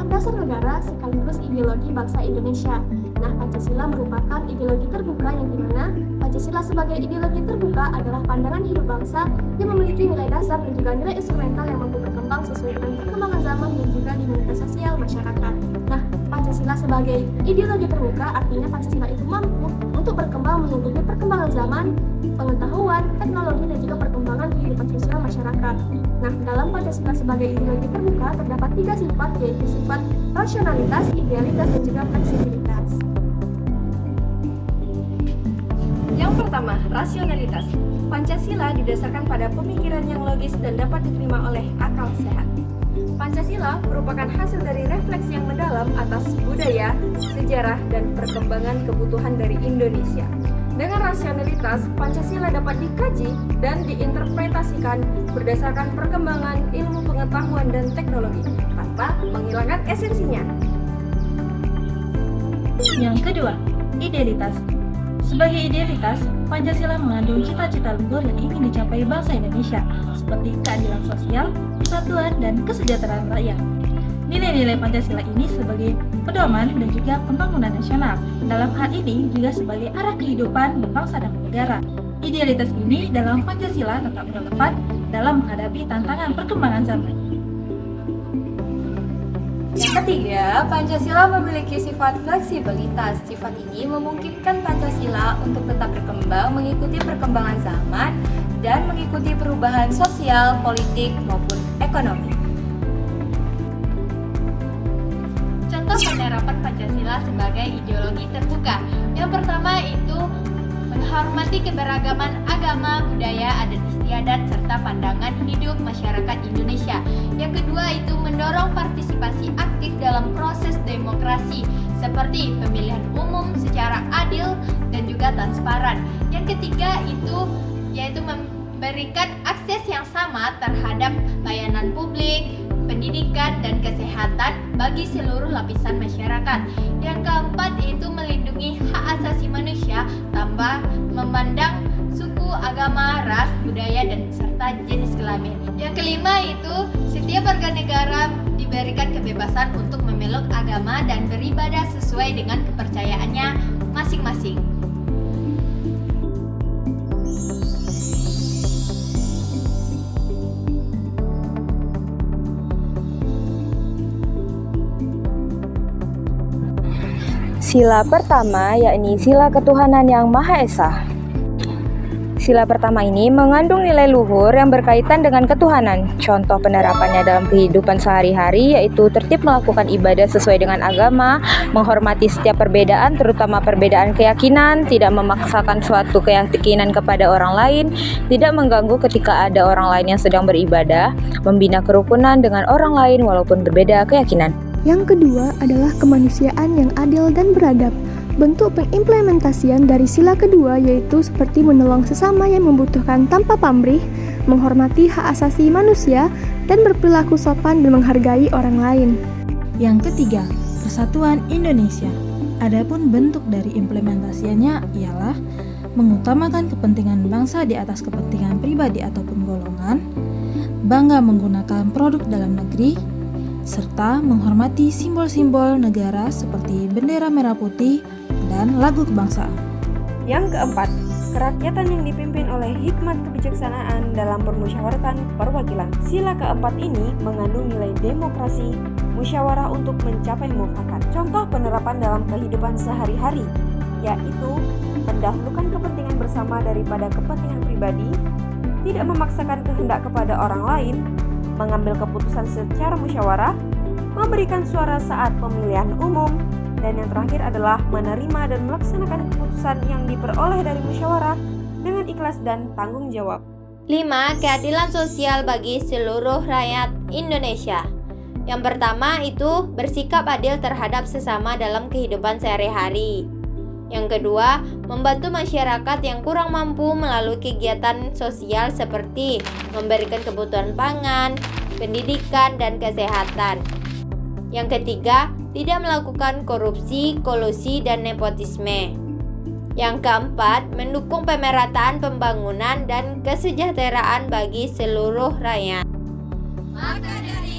dasar negara sekaligus ideologi bangsa Indonesia. Nah, Pancasila merupakan ideologi terbuka yang dimana Pancasila sebagai ideologi terbuka adalah pandangan hidup bangsa yang memiliki nilai dasar dan juga nilai instrumental yang mampu berkembang sesuai dengan perkembangan zaman dan juga dinamika sosial masyarakat. Nah, Pancasila sebagai ideologi terbuka artinya Pancasila itu mampu untuk berkembang mengikuti perkembangan zaman, pengetahuan, teknologi, dan juga perkembangan kehidupan sosial masyarakat. Nah, dalam Pancasila sebagai ideologi terbuka terdapat 3 sifat, yaitu sifat rasionalitas, idealitas, dan juga fleksibilitas. Yang pertama, rasionalitas. Pancasila didasarkan pada pemikiran yang logis dan dapat diterima oleh akal sehat. Pancasila merupakan hasil dari refleksi yang mendalam atas budaya, sejarah, dan perkembangan kebutuhan dari Indonesia. Dengan rasionalitas, Pancasila dapat dikaji dan diinterpretasikan berdasarkan perkembangan ilmu pengetahuan dan teknologi, tanpa menghilangkan esensinya. Yang kedua, idealitas. Sebagai idealitas, Pancasila mengandung cita-cita luhur yang ingin dicapai bangsa Indonesia, seperti keadilan sosial, persatuan, dan kesejahteraan rakyat. Nilai-nilai Pancasila ini sebagai pedoman dan juga pembangunan nasional. Dalam hal ini juga sebagai arah kehidupan berbangsa dan bernegara. Idealitas ini dalam Pancasila tetap relevan dalam menghadapi tantangan perkembangan zaman. Yang ketiga, Pancasila memiliki sifat fleksibilitas. Sifat ini memungkinkan Pancasila untuk tetap berkembang mengikuti perkembangan zaman dan mengikuti perubahan sosial, politik, maupun ekonomi. Contoh penerapan Pancasila sebagai ideologi terbuka. Yang pertama itu menghormati keberagaman agama, budaya, adat istiadat, serta pandangan hidup masyarakat Indonesia. Yang kedua itu mendorong partisipasi aktif dalam proses demokrasi, seperti pemilihan umum secara adil dan juga transparan. Yang ketiga itu yaitu memberikan akses yang sama terhadap layanan publik, pendidikan, dan kesehatan bagi seluruh lapisan masyarakat. Yang keempat itu melindungi hak asasi manusia tanpa memandang suku, agama, ras, budaya, dan serta jenis kelamin. Yang kelima itu setiap warga negara diberikan kebebasan untuk memeluk agama dan beribadah sesuai dengan kepercayaannya masing-masing. Sila pertama yakni sila ketuhanan yang Maha Esa. Sila pertama ini mengandung nilai luhur yang berkaitan dengan ketuhanan. Contoh penerapannya dalam kehidupan sehari-hari yaitu tertib melakukan ibadah sesuai dengan agama, menghormati setiap perbedaan terutama perbedaan keyakinan, tidak memaksakan suatu keyakinan kepada orang lain, tidak mengganggu ketika ada orang lain yang sedang beribadah, membina kerukunan dengan orang lain walaupun berbeda keyakinan. Yang kedua adalah kemanusiaan yang adil dan beradab. Bentuk pengimplementasian dari sila kedua yaitu seperti menolong sesama yang membutuhkan tanpa pamrih, menghormati hak asasi manusia, dan berperilaku sopan dan menghargai orang lain. Yang ketiga, persatuan Indonesia. Adapun bentuk dari implementasinya ialah mengutamakan kepentingan bangsa di atas kepentingan pribadi ataupun golongan, bangga menggunakan produk dalam negeri, serta menghormati simbol-simbol negara seperti bendera merah putih dan lagu kebangsaan. Yang keempat, kerakyatan yang dipimpin oleh hikmat kebijaksanaan dalam permusyawaratan perwakilan. Sila keempat ini mengandung nilai demokrasi, musyawarah untuk mencapai mufakat. Contoh penerapan dalam kehidupan sehari-hari, yaitu mendahulukan kepentingan bersama daripada kepentingan pribadi, tidak memaksakan kehendak kepada orang lain, mengambil keputusan secara musyawarah, memberikan suara saat pemilihan umum, dan yang terakhir adalah menerima dan melaksanakan keputusan yang diperoleh dari musyawarah dengan ikhlas dan tanggung jawab. 5. Keadilan sosial bagi seluruh rakyat Indonesia. Yang pertama itu bersikap adil terhadap sesama dalam kehidupan sehari-hari. Yang kedua, membantu masyarakat yang kurang mampu melalui kegiatan sosial seperti memberikan kebutuhan pangan, pendidikan, dan kesehatan. Yang ketiga, tidak melakukan korupsi, kolusi, dan nepotisme. Yang keempat, mendukung pemerataan pembangunan dan kesejahteraan bagi seluruh rakyat. Maka dari